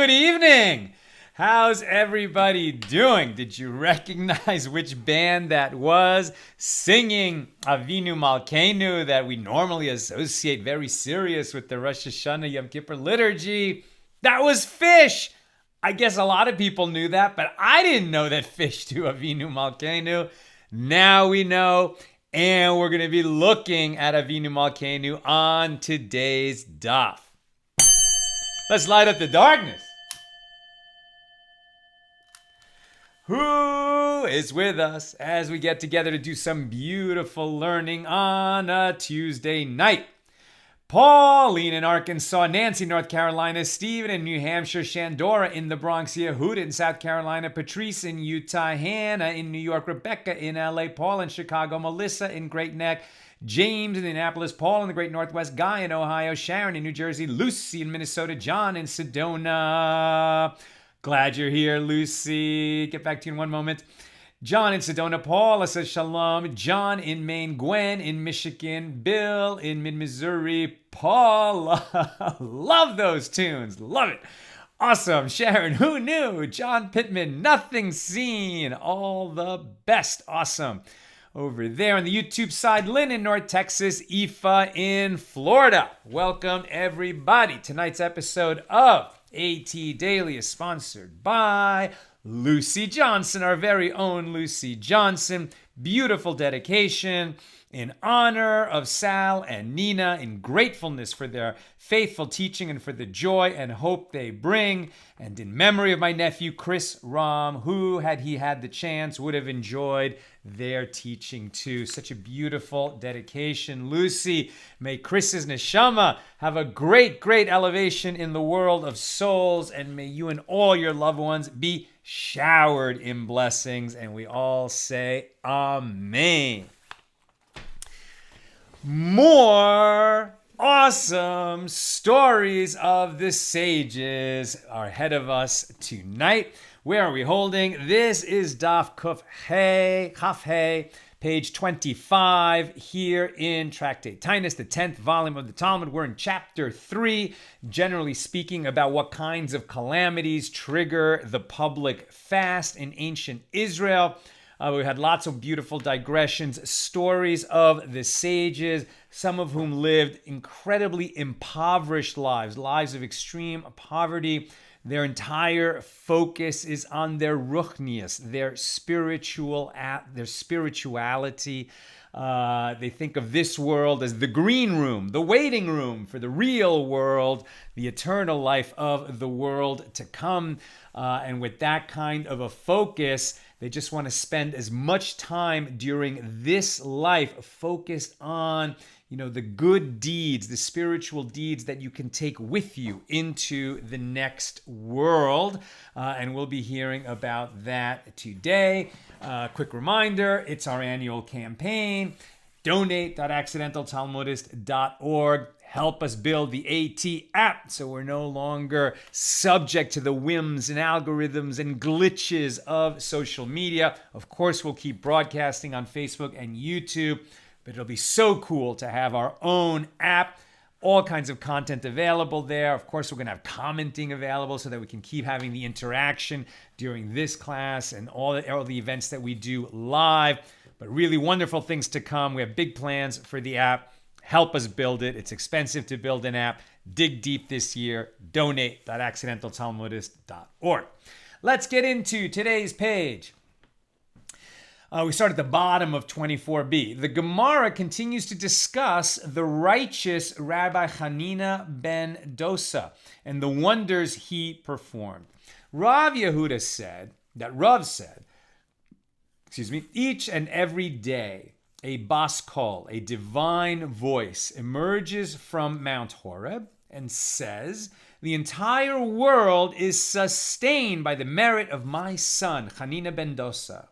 Good evening. How's everybody doing? Did you recognize which band that was singing Avinu Malkeinu that we normally associate very serious with the Rosh Hashanah Yom Kippur liturgy? That was Fish. I guess a lot of people knew that, but I didn't know that Fish to Avinu Malkeinu. Now we know, and we're going to be looking at Avinu Malkeinu on today's daf. Let's light up the darkness. Who is with us as we get together to do some beautiful learning on a Tuesday night? Pauline in Arkansas, Nancy, North Carolina, Stephen in New Hampshire, Shandora in the Bronx, Yehuda in South Carolina, Patrice in Utah, Hannah in New York, Rebecca in LA, Paul in Chicago, Melissa in Great Neck, James in Indianapolis, Paul in the Great Northwest, Guy in Ohio, Sharon in New Jersey, Lucy in Minnesota, John in Sedona. Glad you're here, Lucy. Get back to you in one moment. John in Sedona, Paula says shalom. John in Maine, Gwen in Michigan, Bill in mid-Missouri, Paula. Love those tunes. Love it. Awesome. Sharon, who knew? John Pittman, nothing seen. All the best. Awesome. Over there on the YouTube side, Lynn in North Texas, Aoife in Florida. Welcome, everybody. Tonight's episode of AT Daily is sponsored by Lucy Johnson, our very own Lucy Johnson. Beautiful dedication in honor of Sal and Nina, in gratefulness for their faithful teaching and for the joy and hope they bring, and in memory of my nephew Chris Ram, who, had he had the chance, would have enjoyed their teaching too. Such a beautiful dedication. Lucy, may Chris's neshama have a great, great elevation in the world of souls, and may you and all your loved ones be showered in blessings, and we all say amen. More awesome stories of the sages are ahead of us tonight. Where are we holding? This is Daf Kaf Hey, page 25 here in Tractate Tainus, the 10th volume of the Talmud. We're in chapter 3, generally speaking about what kinds of calamities trigger the public fast in ancient Israel. We had lots of beautiful digressions, stories of the sages, some of whom lived incredibly impoverished lives, lives of extreme poverty. Their entire focus is on their ruchnius, their spirituality. They think of this world as the green room, the waiting room for the real world, the eternal life of the world to come. And with that kind of a focus, they just want to spend as much time during this life focused on, the good deeds, the spiritual deeds that you can take with you into the next world. And we'll be hearing about that today. Quick reminder, it's our annual campaign. Donate.accidentaltalmudist.org. Help us build the AT app so we're no longer subject to the whims and algorithms and glitches of social media. Of course, we'll keep broadcasting on Facebook and YouTube, but it'll be so cool to have our own app. All kinds of content available there. Of course, we're going to have commenting available so that we can keep having the interaction during this class and all the events that we do live. But really wonderful things to come. We have big plans for the app. Help us build it. It's expensive to build an app. Dig deep this year. Donate.accidentaltalmudist.org. Let's get into today's page. We start at the bottom of 24b. The Gemara continues to discuss the righteous Rabbi Hanina ben Dosa and the wonders he performed. Rav Yehuda said, each and every day, a bas kol, a divine voice, emerges from Mount Horeb and says, the entire world is sustained by the merit of my son, Hanina ben Dosa.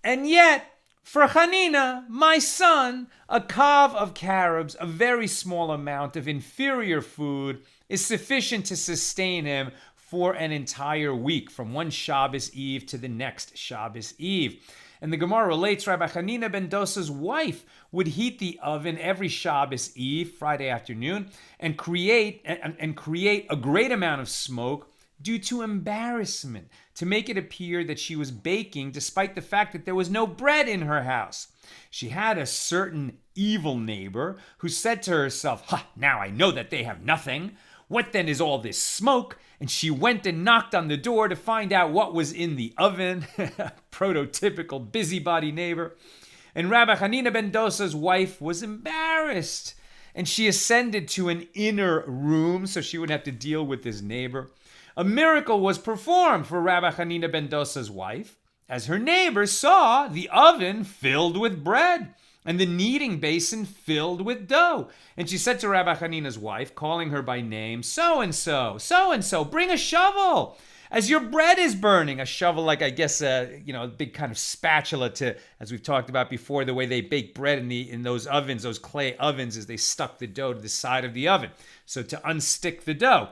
And yet, for Hanina, my son, a kav of carobs, a very small amount of inferior food, is sufficient to sustain him for an entire week, from one Shabbos Eve to the next Shabbos Eve. And the Gemara relates Rabbi Hanina ben Dosa's wife would heat the oven every Shabbos Eve, Friday afternoon, and create a great amount of smoke due to embarrassment, to make it appear that she was baking despite the fact that there was no bread in her house. She had a certain evil neighbor who said to herself, "Ha, now I know that they have nothing. What then is all this smoke?" And she went and knocked on the door to find out what was in the oven. Prototypical busybody neighbor. And Rabbi Hanina ben Dosa's wife was embarrassed. And she ascended to an inner room so she wouldn't have to deal with this neighbor. A miracle was performed for Rabbi Hanina ben Dosa's wife, as her neighbor saw the oven filled with bread and the kneading basin filled with dough. And she said to Rabbi Hanina's wife, calling her by name, so-and-so, bring a shovel as your bread is burning. A shovel, like I guess, a big kind of spatula to, as we've talked about before, the way they bake bread in those ovens, those clay ovens, is they stuck the dough to the side of the oven. So to unstick the dough.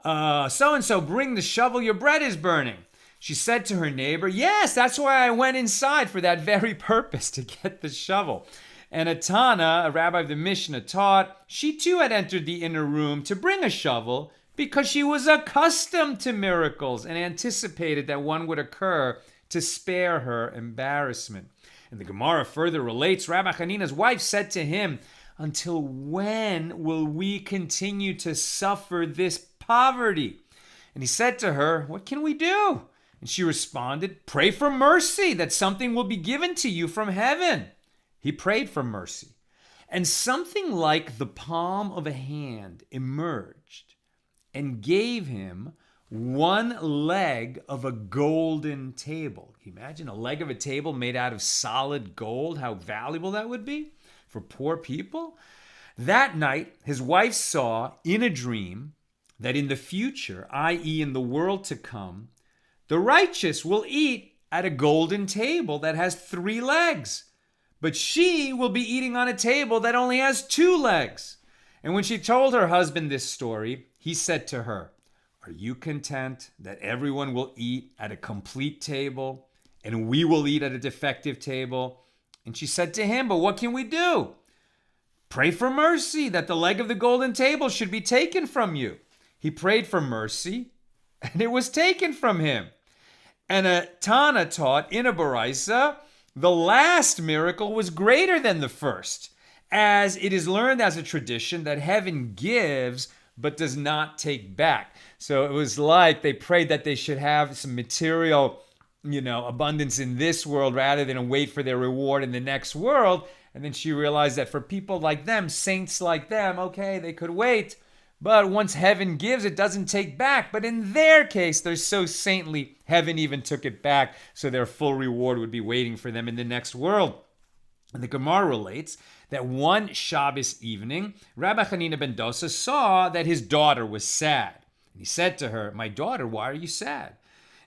So-and-so, bring the shovel, your bread is burning. She said to her neighbor, "Yes, that's why I went inside, for that very purpose, to get the shovel." And Atana, a rabbi of the Mishna, taught she too had entered the inner room to bring a shovel because she was accustomed to miracles and anticipated that one would occur to spare her embarrassment. And the Gemara further relates, Rabbi Hanina's wife said to him, "Until when will we continue to suffer this poverty?" And he said to her, "What can we do?" And she responded, "Pray for mercy, that something will be given to you from heaven." He prayed for mercy, and something like the palm of a hand emerged and gave him one leg of a golden table. Can you imagine a leg of a table made out of solid gold? How valuable that would be for poor people. That night, his wife saw in a dream that in the future, i.e. in the world to come, the righteous will eat at a golden table that has 3 legs, but she will be eating on a table that only has 2 legs. And when she told her husband this story, he said to her, "Are you content that everyone will eat at a complete table and we will eat at a defective table?" And she said to him, "But what can we do?" "Pray for mercy, that the leg of the golden table should be taken from you." He prayed for mercy, and it was taken from him. And a Tana taught in a Baraisa, the last miracle was greater than the first, as it is learned as a tradition that heaven gives but does not take back. So it was like they prayed that they should have some material, abundance in this world rather than wait for their reward in the next world. And then she realized that for people like them, saints like them, okay, they could wait. But once heaven gives, it doesn't take back. But in their case, they're so saintly, heaven even took it back, so their full reward would be waiting for them in the next world. And the Gemara relates that one Shabbos evening, Rabbi Hanina ben Dosa saw that his daughter was sad. And he said to her, "My daughter, why are you sad?"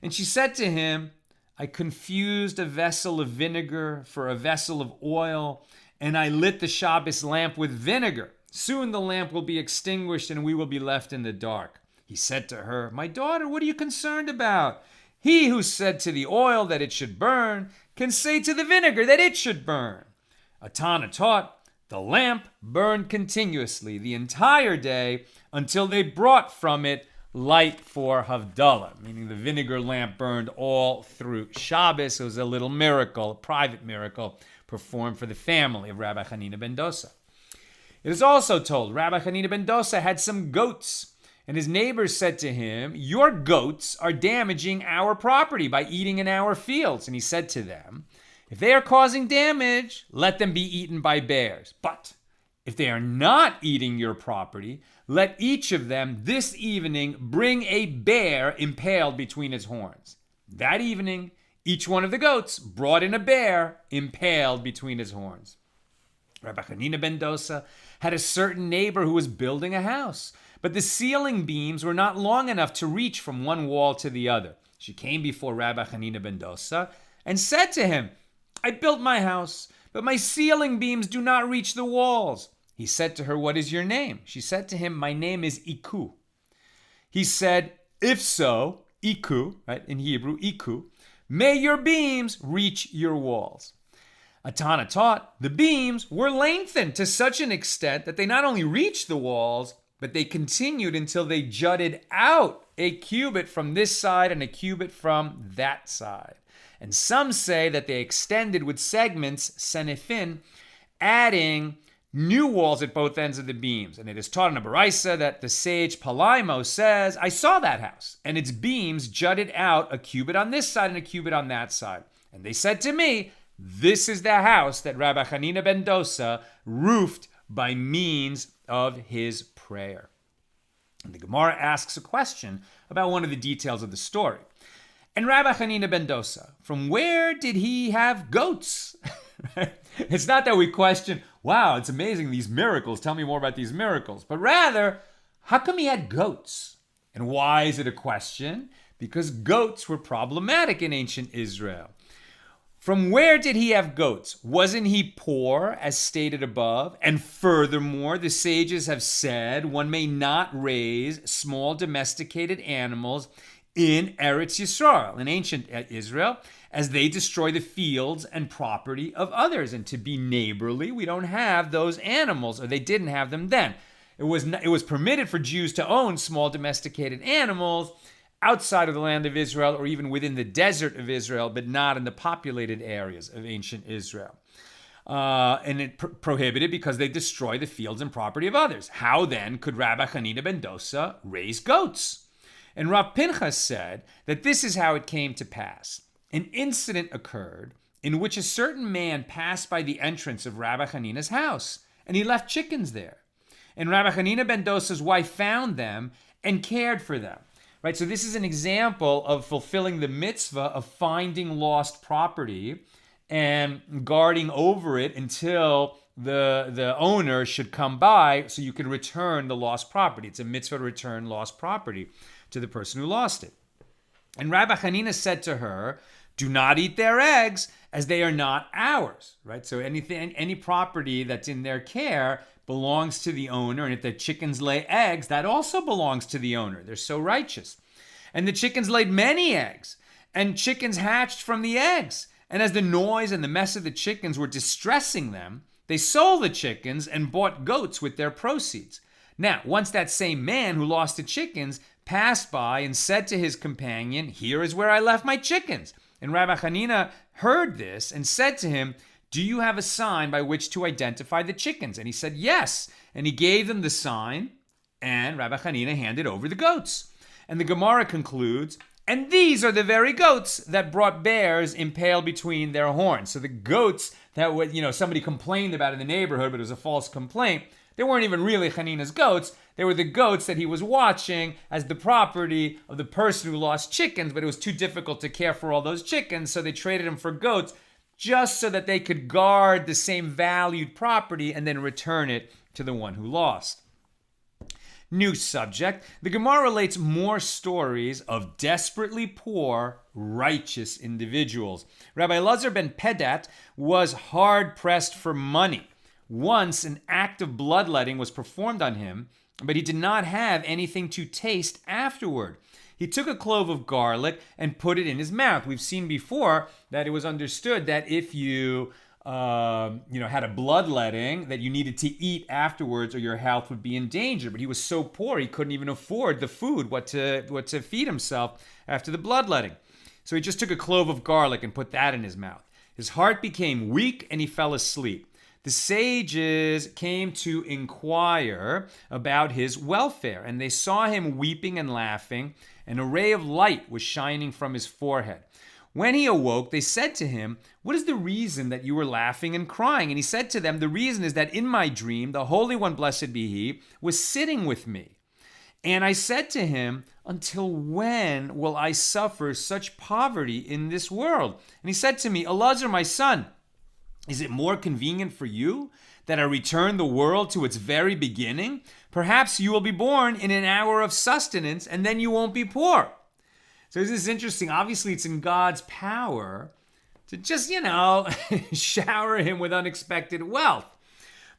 And she said to him, "I confused a vessel of vinegar for a vessel of oil, and I lit the Shabbos lamp with vinegar. Soon the lamp will be extinguished and we will be left in the dark." He said to her, "My daughter, what are you concerned about? He who said to the oil that it should burn can say to the vinegar that it should burn." Atana taught, the lamp burned continuously the entire day until they brought from it light for Havdalah, meaning the vinegar lamp burned all through Shabbos. It was a little miracle, a private miracle performed for the family of Rabbi Hanina ben Dosa. It is also told Rabbi Hanina ben Dosa had some goats, and his neighbors said to him, "Your goats are damaging our property by eating in our fields." And he said to them, "If they are causing damage, let them be eaten by bears. But if they are not eating your property, let each of them this evening bring a bear impaled between its horns." That evening, each one of the goats brought in a bear impaled between his horns. Rabbi Hanina ben Dosa had a certain neighbor who was building a house, but the ceiling beams were not long enough to reach from one wall to the other. She came before Rabbi Hanina ben Dosa and said to him, "I built my house, but my ceiling beams do not reach the walls." He said to her, "What is your name?" She said to him, "My name is Iku." He said, "If so, Iku," right, in Hebrew, Iku, "may your beams reach your walls." Atana taught the beams were lengthened to such an extent that they not only reached the walls, But they continued until they jutted out a cubit from this side and a cubit from that side. And some say that they extended with segments, senefin, adding new walls at both ends of the beams. And it is taught in a Baraisa that the sage Palaimo says, I saw that house, and its beams jutted out a cubit on this side and a cubit on that side. And they said to me, this is the house that Rabbi Hanina ben Dosa roofed by means of his prayer. And the Gemara asks a question about one of the details of the story. And Rabbi Hanina ben Dosa, from where did he have goats? It's not that we question, wow, it's amazing, these miracles, tell me more about these miracles. But rather, how come he had goats? And why is it a question? Because goats were problematic in ancient Israel. From where did he have goats? Wasn't he poor, as stated above? And furthermore, the sages have said one may not raise small domesticated animals in Eretz Yisrael, in ancient Israel, as they destroy the fields and property of others. And to be neighborly, we don't have those animals, or they didn't have them then. It was permitted for Jews to own small domesticated animals outside of the land of Israel, or even within the desert of Israel, but not in the populated areas of ancient Israel. And it prohibited because they destroy the fields and property of others. How then could Rabbi Hanina ben Dosa raise goats? And Rav Pinchas said that this is how it came to pass. An incident occurred in which a certain man passed by the entrance of Rabbi Hanina's house, and he left chickens there. And Rabbi Hanina ben Dosa's wife found them and cared for them. Right, so this is an example of fulfilling the mitzvah of finding lost property and guarding over it until the owner should come by so you can return the lost property. It's a mitzvah to return lost property to the person who lost it. And Rabbi Hanina said to her, do not eat their eggs, as they are not ours. Right, so any property that's in their care belongs to the owner, and if the chickens lay eggs, that also belongs to the owner. They're so righteous. And the chickens laid many eggs, and chickens hatched from the eggs. And as the noise and the mess of the chickens were distressing them, they sold the chickens and bought goats with their proceeds. Now, once that same man who lost the chickens passed by and said to his companion, here is where I left my chickens. And Rabbi Hanina heard this and said to him, do you have a sign by which to identify the chickens? And he said, yes. And he gave them the sign, and Rabbi Hanina handed over the goats. And the Gemara concludes, and these are the very goats that brought bears impaled between their horns. So the goats that somebody complained about in the neighborhood, but it was a false complaint, they weren't even really Hanina's goats. They were the goats that he was watching as the property of the person who lost chickens, but it was too difficult to care for all those chickens, so they traded them for goats, just so that they could guard the same valued property and then return it to the one who lost. New subject. The Gemara relates more stories of desperately poor, righteous individuals. Rabbi Eliezer ben Pedat was hard-pressed for money. Once an act of bloodletting was performed on him, but he did not have anything to taste afterward. He took a clove of garlic and put it in his mouth. We've seen before that it was understood that if you had a bloodletting, that you needed to eat afterwards or your health would be in danger. But he was so poor he couldn't even afford the food, what to feed himself after the bloodletting. So he just took a clove of garlic and put that in his mouth. His heart became weak and he fell asleep. The sages came to inquire about his welfare, and they saw him weeping and laughing. An ray of light was shining from his forehead. When he awoke, they said to him, what is the reason that you were laughing and crying? And he said to them, the reason is that in my dream, the Holy One, blessed be he, was sitting with me. And I said to him, until when will I suffer such poverty in this world? And he said to me, Eliezer, my son, is it more convenient for you that I return the world to its very beginning? Perhaps you will be born in an hour of sustenance, and then you won't be poor. So this is interesting. Obviously, it's in God's power to just, shower him with unexpected wealth.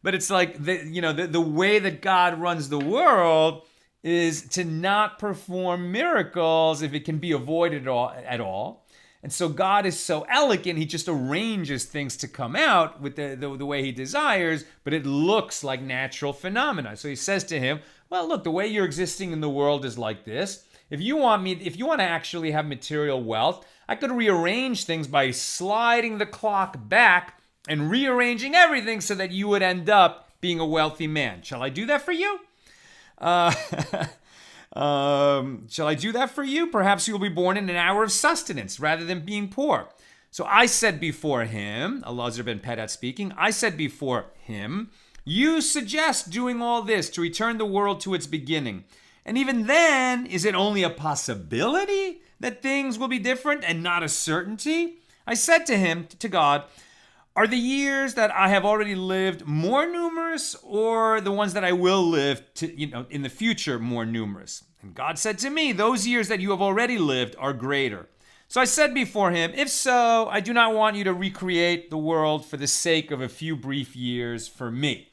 But it's like, the way that God runs the world is to not perform miracles if it can be avoided at all. And so God is so elegant, he just arranges things to come out with the way he desires, but it looks like natural phenomena. So he says to him, well, look, the way you're existing in the world is like this. If you want to actually have material wealth, I could rearrange things by sliding the clock back and rearranging everything so that you would end up being a wealthy man. Shall I do that for you? Shall I do that for you? Perhaps you will be born in an hour of sustenance rather than being poor. So I said before him, Eliezer ben Pedat speaking, I said before him, you suggest doing all this to return the world to its beginning. And even then, is it only a possibility that things will be different and not a certainty? I said to him, to God, are the years that I have already lived more numerous, or the ones that I will live in the future more numerous? And God said to me, those years that you have already lived are greater. So I said before him, if so, I do not want you to recreate the world for the sake of a few brief years for me.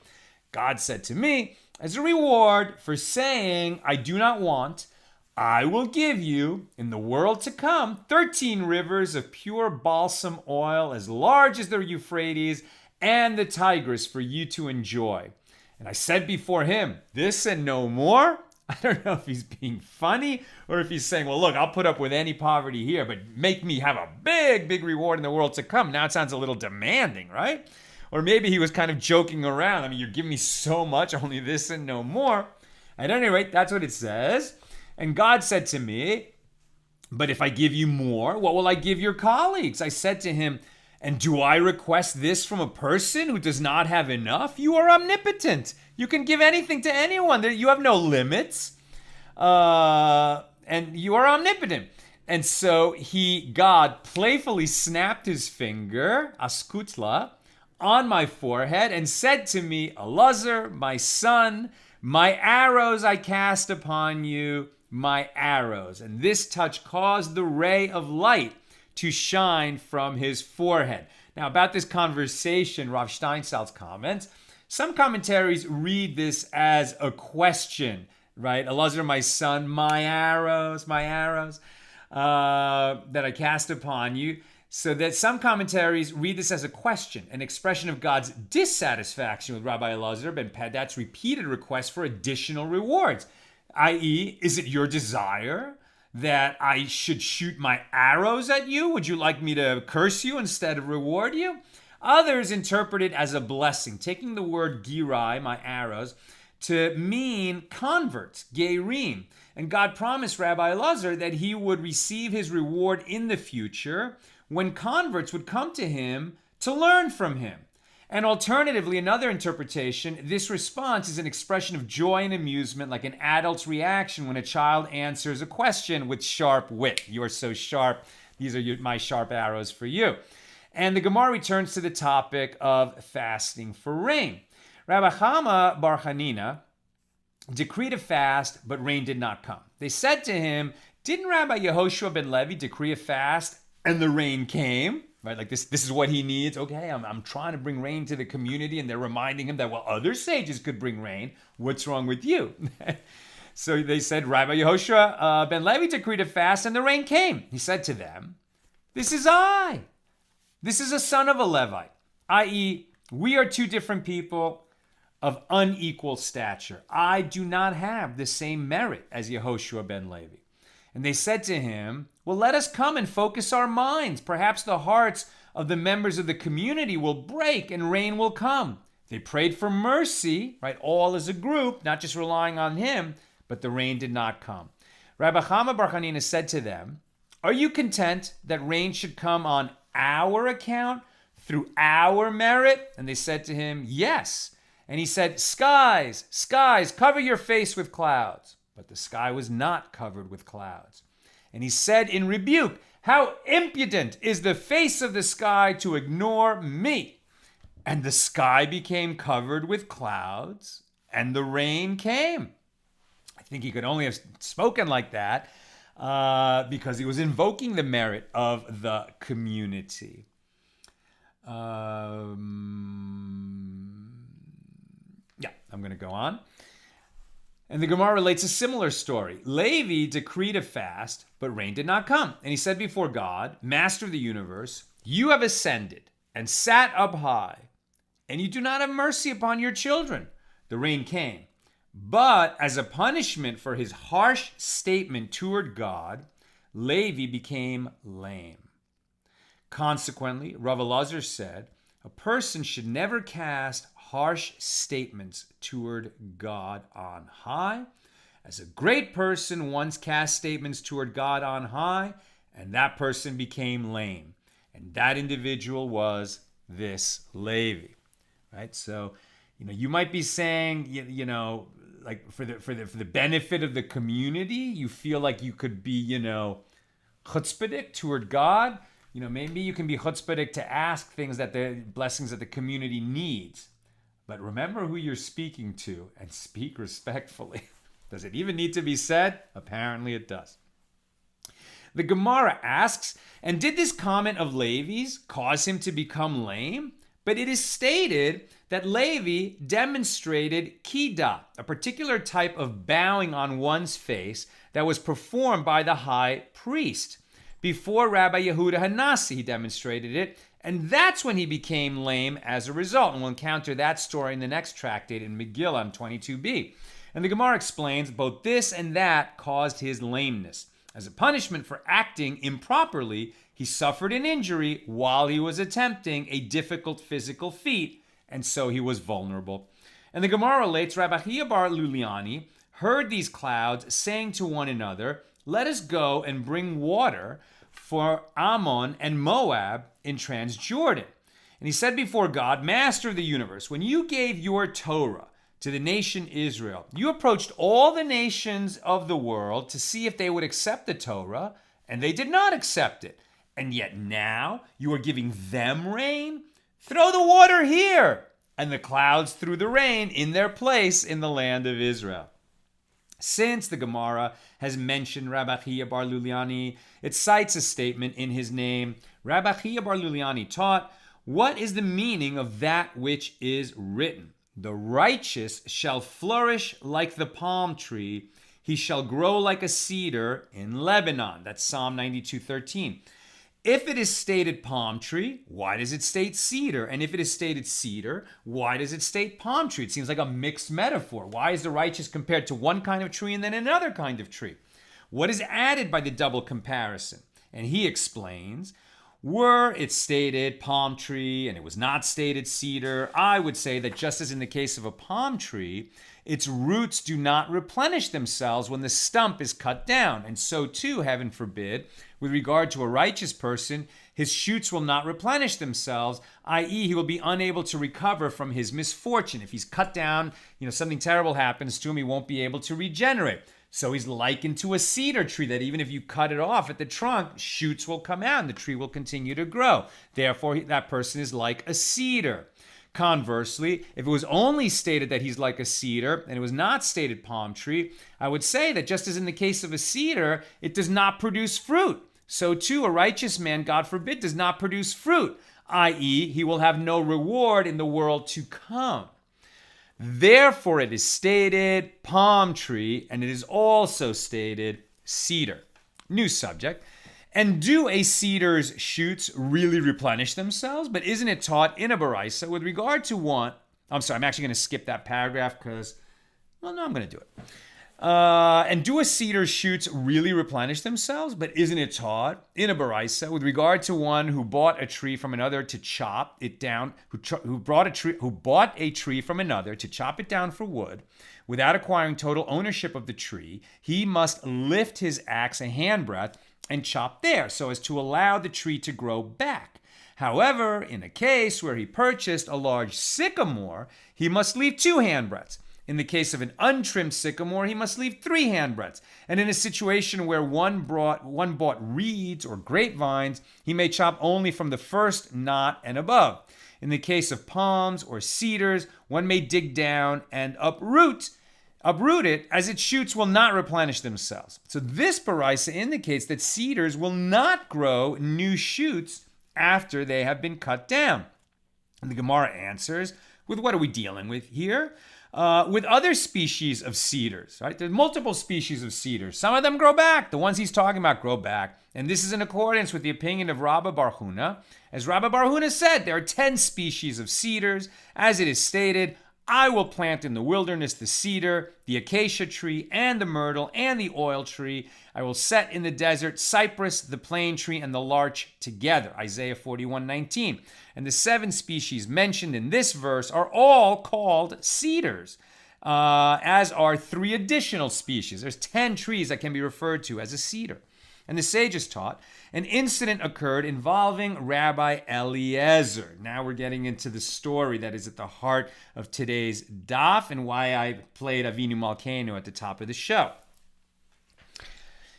God said to me, as a reward for saying, I do not want, I will give you, in the world to come, 13 rivers of pure balsam oil as large as the Euphrates and the Tigris for you to enjoy. And I said before him, this and no more. I don't know if he's being funny or if he's saying, well, look, I'll put up with any poverty here, but make me have a big, big reward in the world to come. Now it sounds a little demanding, right? Or maybe he was kind of joking around. I mean, you're giving me so much, only this and no more. At any rate, that's what it says. And God said to me, but if I give you more, what will I give your colleagues? I said to him, and do I request this from a person who does not have enough? You are omnipotent. You can give anything to anyone. You have no limits. And you are omnipotent. And so God playfully snapped his finger, askutla, on my forehead and said to me, Eliezer, my son, my arrows I cast upon you, my arrows. And this touch caused the ray of light to shine from his forehead. Now, about this conversation, Rav Steinsaltz comments, some commentaries read this as a question, right? Eliezer, my son, my arrows that I cast upon you. So that some commentaries read this as a question, an expression of God's dissatisfaction with Rabbi Eliezer ben Pedat's repeated request for additional rewards. I.e., is it your desire that I should shoot my arrows at you? Would you like me to curse you instead of reward you? Others interpret it as a blessing, taking the word girai, my arrows, to mean converts, geirim. And God promised Rabbi Eliezer that he would receive his reward in the future when converts would come to him to learn from him. And alternatively, another interpretation, this response is an expression of joy and amusement, like an adult's reaction when a child answers a question with sharp wit. You're so sharp. These are my sharp arrows for you. And the Gemara returns to the topic of fasting for rain. Rabbi Chama bar Chanina decreed a fast, but rain did not come. They said to him, didn't Rabbi Yehoshua ben Levi decree a fast and the rain came? Right, like this is what he needs. Okay, I'm trying to bring rain to the community, and they're reminding him that, well, other sages could bring rain. What's wrong with you? So they said, Rabbi Yehoshua ben Levi decreed a fast, and the rain came. He said to them, this is I. This is a son of a Levite, i.e., we are two different people of unequal stature. I do not have the same merit as Yehoshua ben Levi. And they said to him, well, let us come and focus our minds. Perhaps the hearts of the members of the community will break and rain will come. They prayed for mercy, right? All as a group, not just relying on him, but the rain did not come. Rabbi Chama bar Chanina said to them, are you content that rain should come on our account through our merit? And they said to him, yes. And he said, skies, cover your face with clouds. But the sky was not covered with clouds. And he said in rebuke, how impudent is the face of the sky to ignore me. And the sky became covered with clouds, and the rain came. I think he could only have spoken like that because he was invoking the merit of the community. I'm going to go on. And the Gemara relates a similar story. Levi decreed a fast, but rain did not come. And he said before God, Master of the universe, you have ascended and sat up high, and you do not have mercy upon your children. The rain came. But as a punishment for his harsh statement toward God, Levi became lame. Consequently, Rav Eliezer said, a person should never cast harsh statements toward God on high. As a great person once cast statements toward God on high, and that person became lame. And that individual was this Levi. Right? So, you might be saying, like for the benefit of the community, you feel like you could be, chutzpahdik toward God. Maybe you can be chutzpahdik to ask things blessings that the community needs. But remember who you're speaking to and speak respectfully. Does it even need to be said? Apparently it does. The Gemara asks, and did this comment of Levi's cause him to become lame? But it is stated that Levi demonstrated kida, a particular type of bowing on one's face that was performed by the high priest. Before Rabbi Yehuda Hanasi, he demonstrated it, and that's when he became lame as a result. And we'll encounter that story in the next tractate in Megillah 22b. And the Gemara explains both this and that caused his lameness. As a punishment for acting improperly, he suffered an injury while he was attempting a difficult physical feat, and so he was vulnerable. And the Gemara relates, Rabbi Akiva bar Luliani heard these clouds saying to one another, let us go and bring water for Ammon and Moab in Transjordan. And he said before God, Master of the universe, when you gave your Torah to the nation Israel, you approached all the nations of the world to see if they would accept the Torah, and they did not accept it. And yet now you are giving them rain? Throw the water here. And the clouds threw the rain in their place in the land of Israel. Since the Gemara has mentioned Rabbi Akiva bar Luliani, it cites a statement in his name. Rabbi Akiva bar Luliani taught, what is the meaning of that which is written? The righteous shall flourish like the palm tree. He shall grow like a cedar in Lebanon. That's Psalm 92:13. If it is stated palm tree, why does it state cedar? And if it is stated cedar, why does it state palm tree? It seems like a mixed metaphor. Why is the righteous compared to one kind of tree and then another kind of tree? What is added by the double comparison? And he explains, were it stated palm tree and it was not stated cedar, I would say that just as in the case of a palm tree, its roots do not replenish themselves when the stump is cut down. And so too, heaven forbid, with regard to a righteous person, his shoots will not replenish themselves, i.e. he will be unable to recover from his misfortune. If he's cut down, something terrible happens to him, he won't be able to regenerate. So he's likened to a cedar tree that even if you cut it off at the trunk, shoots will come out and the tree will continue to grow. Therefore, that person is like a cedar. Conversely, if it was only stated that he's like a cedar and it was not stated palm tree, I would say that just as in the case of a cedar, it does not produce fruit. So too, a righteous man, God forbid, does not produce fruit, i.e., he will have no reward in the world to come. Therefore, it is stated palm tree, and it is also stated cedar. New subject. And do a cedar's shoots really replenish themselves? But isn't it taught in a baraisa with regard to one? I'm sorry, I'm actually going to skip that paragraph because, I'm going to do it. And do a cedar's shoots really replenish themselves? But isn't it taught in a baraisa with regard to one who bought a tree from another to chop it down, who bought a tree from another to chop it down for wood, without acquiring total ownership of the tree, he must lift his axe a handbreadth and chop there so as to allow the tree to grow back. However, in a case where he purchased a large sycamore, he must leave 2 handbreadths. In the case of an untrimmed sycamore, he must leave 3 handbreadths. And in a situation where one bought reeds or grapevines, he may chop only from the first knot and above. In the case of palms or cedars, one may dig down and uproot it, as its shoots will not replenish themselves. So this baraisa indicates that cedars will not grow new shoots after they have been cut down. And the Gemara answers, with what are we dealing with here? with other species of cedars, right? There's multiple species of cedars. Some of them grow back. The ones he's talking about grow back. And this is in accordance with the opinion of Rabbi Bar Huna. As Rabbi Bar Huna said, there are 10 species of cedars. As it is stated, I will plant in the wilderness the cedar, the acacia tree, and the myrtle, and the oil tree. I will set in the desert cypress, the plane tree, and the larch together. Isaiah 41:19. And the 7 species mentioned in this verse are all called cedars, as are 3 additional species. There's 10 trees that can be referred to as a cedar. And the sages taught an incident occurred involving Rabbi Eliezer. Now we're getting into the story that is at the heart of today's daf and why I played Avinu Malkeinu at the top of the show.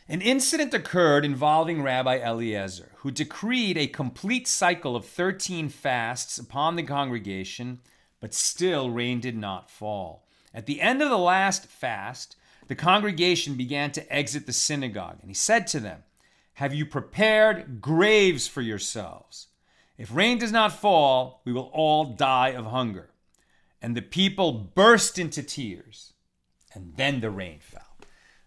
An incident occurred involving Rabbi Eliezer, who decreed a complete cycle of 13 fasts upon the congregation, but still rain did not fall. At the end of the last fast, the congregation began to exit the synagogue, and he said to them, "Have you prepared graves for yourselves? If rain does not fall, we will all die of hunger." And the people burst into tears, and then the rain fell.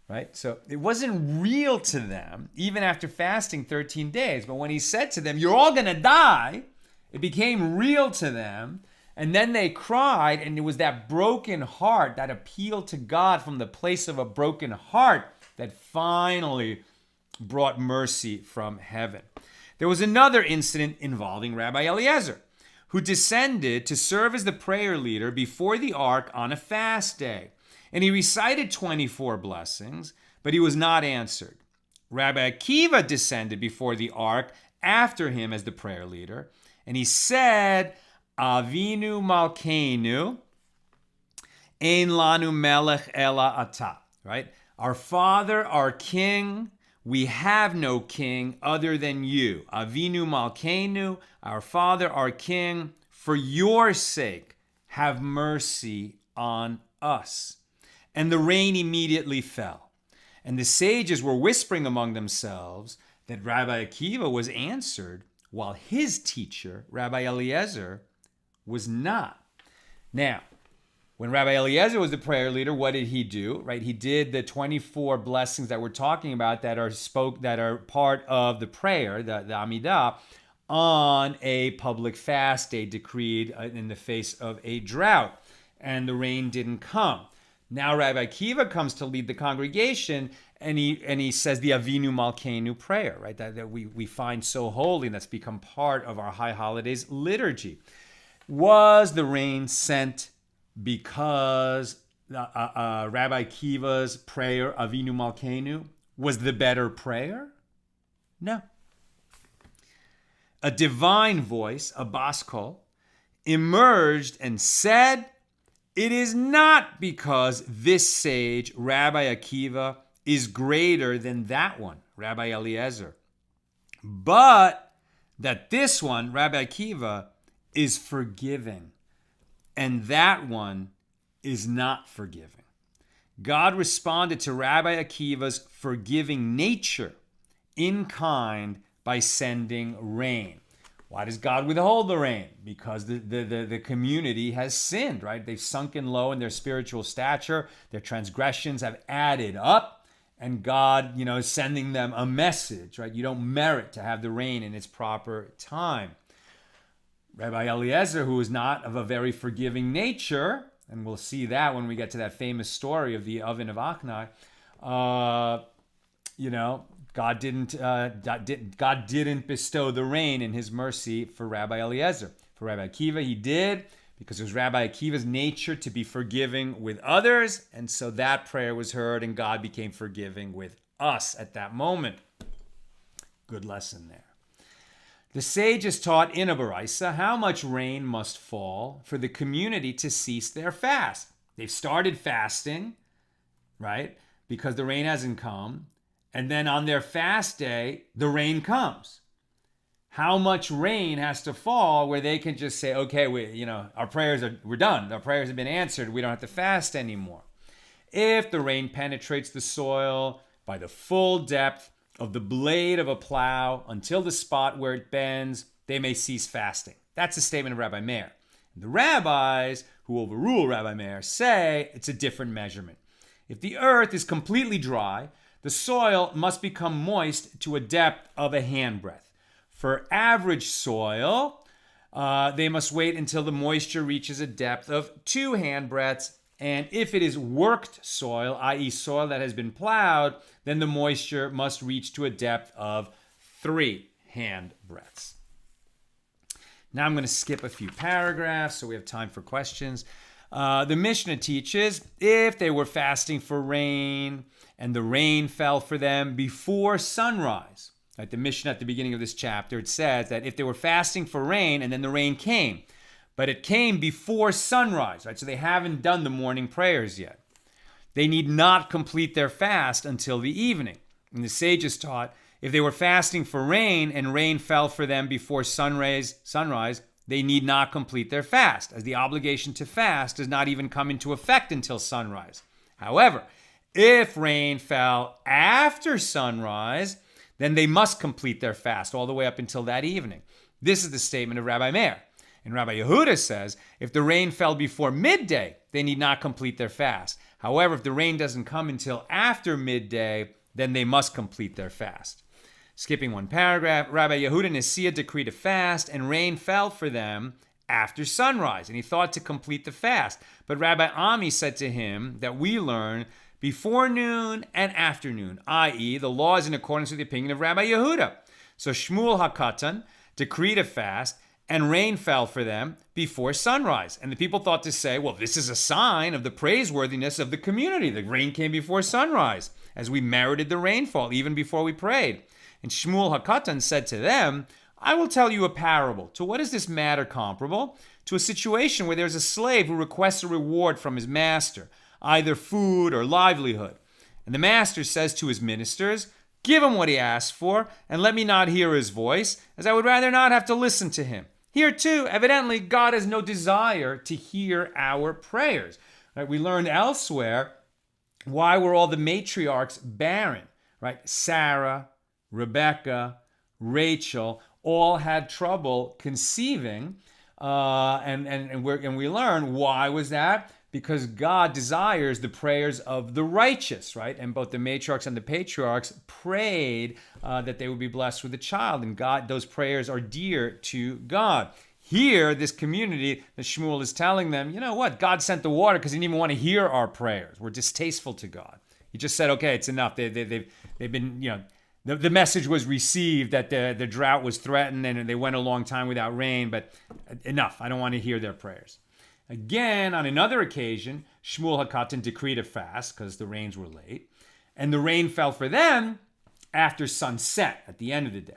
Right? So it wasn't real to them, even after fasting 13 days. But when he said to them, "You're all going to die," it became real to them. And then they cried, and it was that broken heart, that appeal to God from the place of a broken heart that finally brought mercy from heaven. There was another incident involving Rabbi Eliezer, who descended to serve as the prayer leader before the ark on a fast day. And he recited 24 blessings, but he was not answered. Rabbi Akiva descended before the ark after him as the prayer leader, and he said, "Avinu Malkeinu, ein lanu melech ela ata," right? Our Father, our King, we have no king other than you. Avinu Malkeinu, our Father, our King, for your sake, have mercy on us. And the rain immediately fell. And the sages were whispering among themselves that Rabbi Akiva was answered, while his teacher, Rabbi Eliezer, was not. Now, when Rabbi Eliezer was the prayer leader, what did he do? Right? He did the 24 blessings that we're talking about that are part of the prayer, the Amidah, on a public fast day decreed in the face of a drought. And the rain didn't come. Now Rabbi Akiva comes to lead the congregation, and he says the Avinu Malkeinu prayer, right? That we find so holy, and that's become part of our high holidays liturgy. Was the rain sent because Rabbi Akiva's prayer, Avinu Malkeinu, was the better prayer? No. A divine voice, a baskol, emerged and said, "It is not because this sage, Rabbi Akiva, is greater than that one, Rabbi Eliezer, but that this one, Rabbi Akiva, is forgiving, and that one is not forgiving." God responded to Rabbi Akiva's forgiving nature in kind by sending rain. Why does God withhold the rain? Because the community has sinned, right? They've sunken low in their spiritual stature. Their transgressions have added up. And God, is sending them a message, right? You don't merit to have the rain in its proper time. Rabbi Eliezer, who is not of a very forgiving nature, and we'll see that when we get to that famous story of the oven of Achnai, God didn't bestow the rain in his mercy for Rabbi Eliezer. For Rabbi Akiva, he did, because it was Rabbi Akiva's nature to be forgiving with others, and so that prayer was heard, and God became forgiving with us at that moment. Good lesson there. The sages taught in a baraisa how much rain must fall for the community to cease their fast. They've started fasting, right, because the rain hasn't come. And then on their fast day, the rain comes. How much rain has to fall where they can just say, okay, we're done. Our prayers have been answered. We don't have to fast anymore. If the rain penetrates the soil by the full depth of the blade of a plow until the spot where it bends, they may cease fasting. That's the statement of Rabbi Meir. The rabbis who overrule Rabbi Meir, say it's a different measurement. If the earth is completely dry, the soil must become moist to a depth of a handbreadth. For average soil, they must wait until the moisture reaches a depth of 2 handbreadths. And if it is worked soil, i.e. soil that has been plowed, then the moisture must reach to a depth of 3 handbreadths. Now I'm going to skip a few paragraphs so we have time for questions. The Mishna teaches if they were fasting for rain and the rain fell for them before sunrise. Right, the Mishna at the beginning of this chapter, it says that if they were fasting for rain and then the rain came, but it came before sunrise, right? So they haven't done the morning prayers yet. They need not complete their fast until the evening. And the sages taught if they were fasting for rain and rain fell for them before sunrise, they need not complete their fast, as the obligation to fast does not even come into effect until sunrise. However, if rain fell after sunrise, then they must complete their fast all the way up until that evening. This is the statement of Rabbi Meir. And Rabbi Yehuda says, if the rain fell before midday, they need not complete their fast. However, if the rain doesn't come until after midday, then they must complete their fast. Skipping one paragraph, Rabbi Yehuda Nasiya decreed a fast, and rain fell for them after sunrise, and he thought to complete the fast. But Rabbi Ami said to him that we learn before noon and afternoon, i.e., the law is in accordance with the opinion of Rabbi Yehuda. So Shmuel HaKatan decreed a fast, and rain fell for them before sunrise. And the people thought to say, well, this is a sign of the praiseworthiness of the community. The rain came before sunrise, as we merited the rainfall even before we prayed. And Shmuel HaKatan said to them, I will tell you a parable. To what is this matter comparable? To a situation where there's a slave who requests a reward from his master, either food or livelihood. And the master says to his ministers, give him what he asked for, and let me not hear his voice, as I would rather not have to listen to him. Here too, evidently, God has no desire to hear our prayers. Right? We learned elsewhere, why were all the matriarchs barren? Right? Sarah, Rebecca, Rachel, all had trouble conceiving, and we learn why was that? Because God desires the prayers of the righteous, right? And both the matriarchs and the patriarchs prayed that they would be blessed with a child, and God, those prayers are dear to God. Here, this community, that Shmuel is telling them, you know what? God sent the water because he didn't even want to hear our prayers. We're distasteful to God. He just said, okay, it's enough. They've been, you know, the message was received that the drought was threatened and they went a long time without rain, but enough. I don't want to hear their prayers. Again, on another occasion, Shmuel HaKatan decreed a fast because the rains were late, and the rain fell for them after sunset at the end of the day.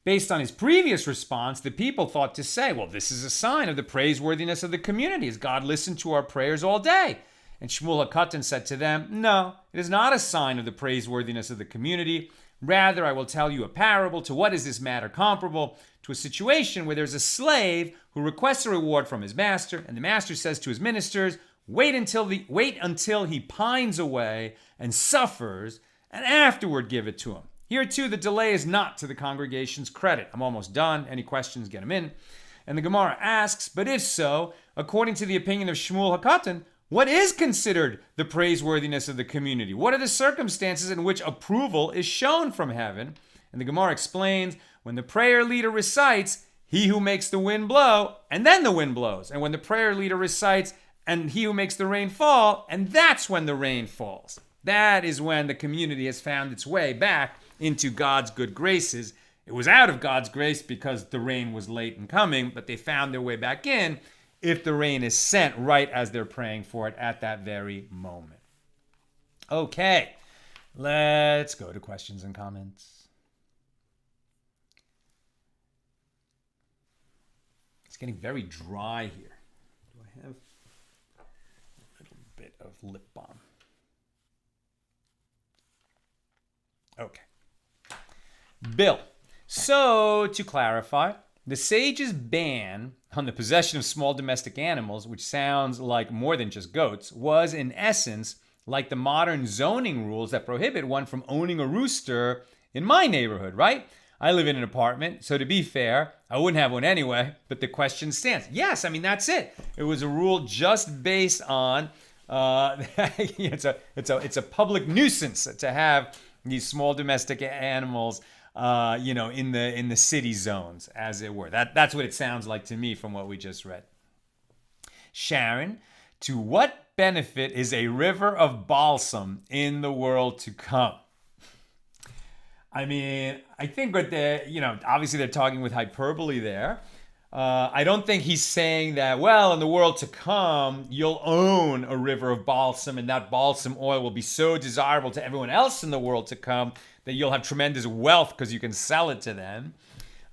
Based on his previous response, the people thought to say, well, this is a sign of the praiseworthiness of the community, as God listened to our prayers all day. And Shmuel HaKatan said to them, no, it is not a sign of the praiseworthiness of the community. Rather, I will tell you a parable. To what is this matter comparable? To a situation where there's a slave who requests a reward from his master, and the master says to his ministers, wait until he pines away and suffers, and afterward give it to him. Here too, the delay is not to the congregation's credit. I'm almost done. Any questions, get them in. And the Gemara asks, but if so, according to the opinion of Shmuel HaKatan, what is considered the praiseworthiness of the community? What are the circumstances in which approval is shown from heaven? And the Gemara explains, when the prayer leader recites, he who makes the wind blow, and then the wind blows. And when the prayer leader recites, and he who makes the rain fall, and that's when the rain falls. That is when the community has found its way back into God's good graces. It was out of God's grace because the rain was late in coming, but they found their way back in if the rain is sent right as they're praying for it at that very moment. Okay, let's go to questions and comments. It's getting very dry here. Do I have a little bit of lip balm? Okay. Bill, so to clarify, the sage's ban on the possession of small domestic animals, which sounds like more than just goats, was in essence like the modern zoning rules that prohibit one from owning a rooster in my neighborhood, right? I live in an apartment, so to be fair, I wouldn't have one anyway, but the question stands. Yes, I mean, that's it. It was a rule just based on, it's a public nuisance to have these small domestic animals, in the city zones, as it were. That's what it sounds like to me from what we just read. Sharon, to what benefit is a river of balsam in the world to come? I mean, I think what obviously they're talking with hyperbole there. I don't think he's saying that, well, in the world to come, you'll own a river of balsam and that balsam oil will be so desirable to everyone else in the world to come that you'll have tremendous wealth because you can sell it to them.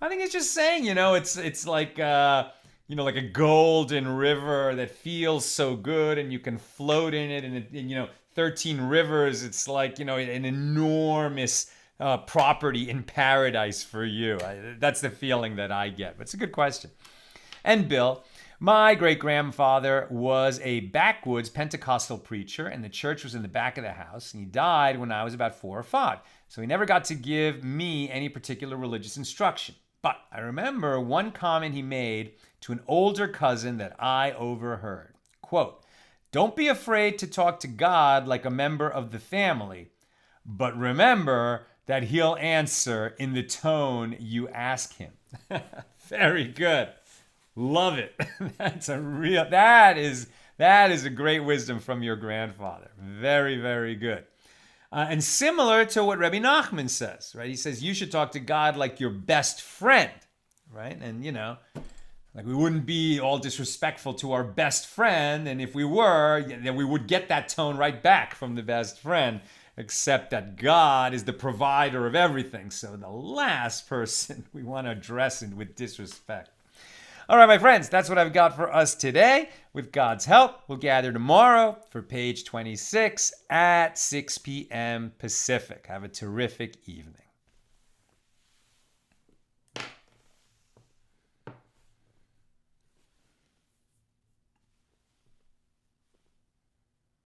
I think it's just saying, it's like, like a golden river that feels so good and you can float in it and 13 rivers. It's like, an enormous property in paradise for you. That's the feeling that I get. But it's a good question. And Bill, my great-grandfather was a backwoods Pentecostal preacher, and the church was in the back of the house, and he died when I was about 4 or 5. So he never got to give me any particular religious instruction. But I remember one comment he made to an older cousin that I overheard. Quote, "Don't be afraid to talk to God like a member of the family, but remember that he'll answer in the tone you ask him." Very good. Love it. That is a great wisdom from your grandfather. Very, very good. And similar to what Rabbi Nachman says, right? He says you should talk to God like your best friend, right? And, like we wouldn't be all disrespectful to our best friend. And if we were, then we would get that tone right back from the best friend, except that God is the provider of everything. So the last person we want to address it with disrespect. All right, my friends, that's what I've got for us today. With God's help, we'll gather tomorrow for page 26 at 6 p.m. Pacific. Have a terrific evening.